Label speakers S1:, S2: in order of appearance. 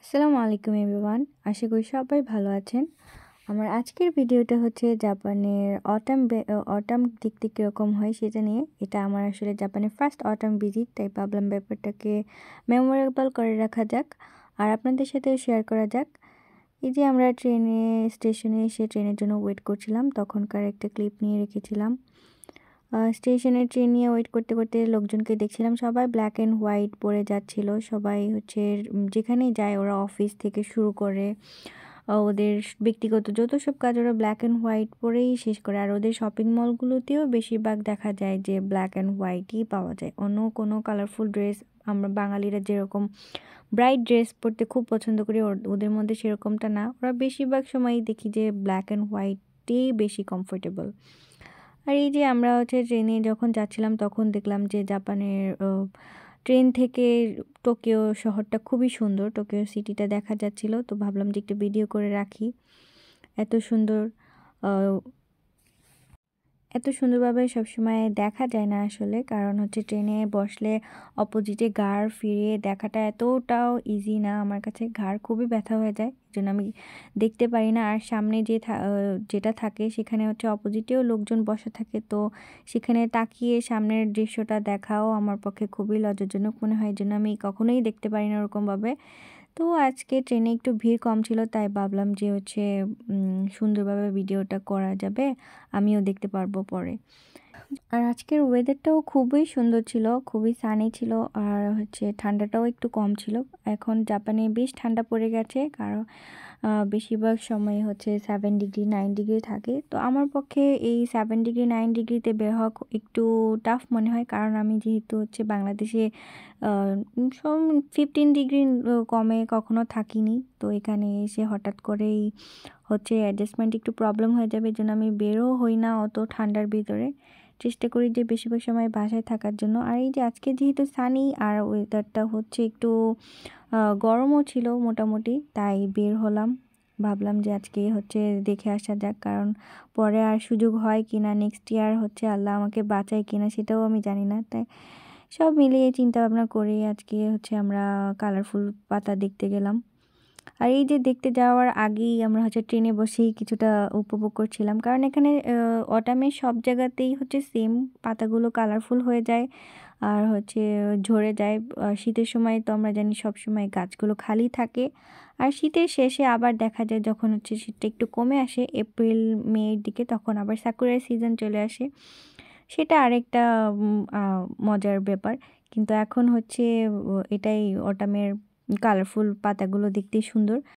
S1: আসসালামু আলাইকুম এভরিওয়ান। আশা করি সবাই ভালো আছেন। আমার আজকের ভিডিওটা হচ্ছে জাপানের অটাম দেখতে কীরকম হয় সেটা নিয়ে। এটা আমার আসলে জাপানের ফার্স্ট অটাম ভিজিট, তাই ভাবলাম ব্যাপারটাকে মেমোরেবল করে রাখা যাক আর আপনাদের সাথেও শেয়ার করা যাক। এই যে আমরা স্টেশনে এসে ট্রেনের জন্য ওয়েট করছিলাম, তখনকার একটা ক্লিপ নিয়ে রেখেছিলাম। স্টেশনে ট্রেন নিয়ে ওয়েট করতে করতে লোকজনকে দেখছিলাম, সবাই ব্ল্যাক অ্যান্ড হোয়াইট পরে যাচ্ছিল। সবাই হচ্ছে যেখানেই যায় ওরা অফিস থেকে শুরু করে ওদের ব্যক্তিগত যত সব কাজ ওরা ব্ল্যাক অ্যান্ড হোয়াইট পরেই শেষ করে। আর ওদের শপিং মলগুলোতেও বেশিরভাগ দেখা যায় যে ব্ল্যাক অ্যান্ড হোয়াইটই পাওয়া যায়। অন্য কোনো কালারফুল ড্রেস আমরা বাঙালিরা যেরকম ব্রাইট ড্রেস পরতে খুব পছন্দ করি, ওদের মধ্যে সেরকমটা না। ওরা বেশিরভাগ সময়ই দেখি যে ব্ল্যাক অ্যান্ড হোয়াইটেই বেশি কমফোর্টেবল। আর এই যে আমরা হচ্ছে ট্রেনে যখন যাচ্ছিলাম তখন দেখলাম যে জাপানের ট্রেন থেকে টোকিও শহরটা খুবই সুন্দর, টোকিও সিটিটা দেখা যাচ্ছিল। তো ভাবলাম যে একটু ভিডিও করে রাখি। এত সুন্দর এত সুন্দরভাবে সবসময় দেখা যায় না আসলে, কারণ হচ্ছে ট্রেনে বসলে অপোজিটে ঘাড় ফিরিয়ে দেখাটা এতটাও ইজি না। আমার কাছে ঘাড় খুবই ব্যথা হয়ে যায়, এই জন্য আমি দেখতে পারি না। আর সামনে যেটা থাকে সেখানে হচ্ছে অপোজিটেও লোকজন বসা থাকে, তো সেখানে তাকিয়ে সামনের দৃশ্যটা দেখাও আমার পক্ষে খুবই লজ্জাজনক মনে হয়, এই জন্য আমি কখনোই দেখতে পারি না ওরকমভাবে। তো আজকে ট্রেনে একটু ভিড় কম ছিল, তাই ভাবলাম যে হচ্ছে সুন্দরভাবে ভিডিওটা করা যাবে, আমিও দেখতে পারবো পরে। আর আজকের ওয়েদারটাও খুবই সুন্দর ছিল, খুবই সানি ছিল, আর হচ্ছে ঠান্ডাটাও একটু কম ছিল। এখন জাপানে বেশ ঠান্ডা পড়ে গেছে, কারণ বেশিরভাগ সময় হচ্ছে 7 ডিগ্রি 9 ডিগ্রি থাকে। তো আমার পক্ষে এই 7 ডিগ্রি 9 ডিগ্রিতে বের হওয়া একটু টাফ মনে হয়, কারণ আমি যেহেতু হচ্ছে বাংলাদেশে 15 ডিগ্রি কমে কখনো থাকিনি। তো এখানে এসে হঠাৎ করেই হচ্ছে অ্যাডজাস্টমেন্ট একটু প্রবলেম হয়ে যাবে, এই জন্য আমি বেরও হই না অত ঠান্ডার ভিতরে। চেষ্টা করি যে বেশিরভাগ সময় বাসায় থাকার জন্য। আর এই যে আজকে যেহেতু সানি আর ওয়েদারটা হচ্ছে একটু গরমও ছিল মোটামুটি, তাই বের হলাম। ভাবলাম যে আজকে হচ্ছে দেখে আসা যাক, কারণ পরে আর সুযোগ হয় কি না, নেক্সট ইয়ার হচ্ছে আল্লাহ আমাকে বাঁচায় কি না সেটাও আমি জানি না। তাই সব মিলিয়ে চিন্তা ভাবনা করে আজকে হচ্ছে আমরা কালারফুল পাতা দেখতে গেলাম। আর এই যে দেখতে যাওয়ার আগেই আমরা হচ্ছে ট্রেনে বসেই কিছুটা উপভোগ করছিলাম, কারণ এখানে অটামের সব জায়গাতেই হচ্ছে সেম, পাতাগুলো কালারফুল হয়ে যায় আর হচ্ছে ঝরে যায়। শীতের সময় তো আমরা জানি সব সময় গাছগুলো খালি থাকে, আর শীতের শেষে আবার দেখা যায় যখন হচ্ছে শীতটা একটু কমে আসে এপ্রিল মের দিকে, তখন আবার সাকুরার সিজন চলে আসে। সেটা আরেকটা মজার ব্যাপার। কিন্তু এখন হচ্ছে এটাই অটামের কালারফুল পাতাগুলো দেখতেই সুন্দর।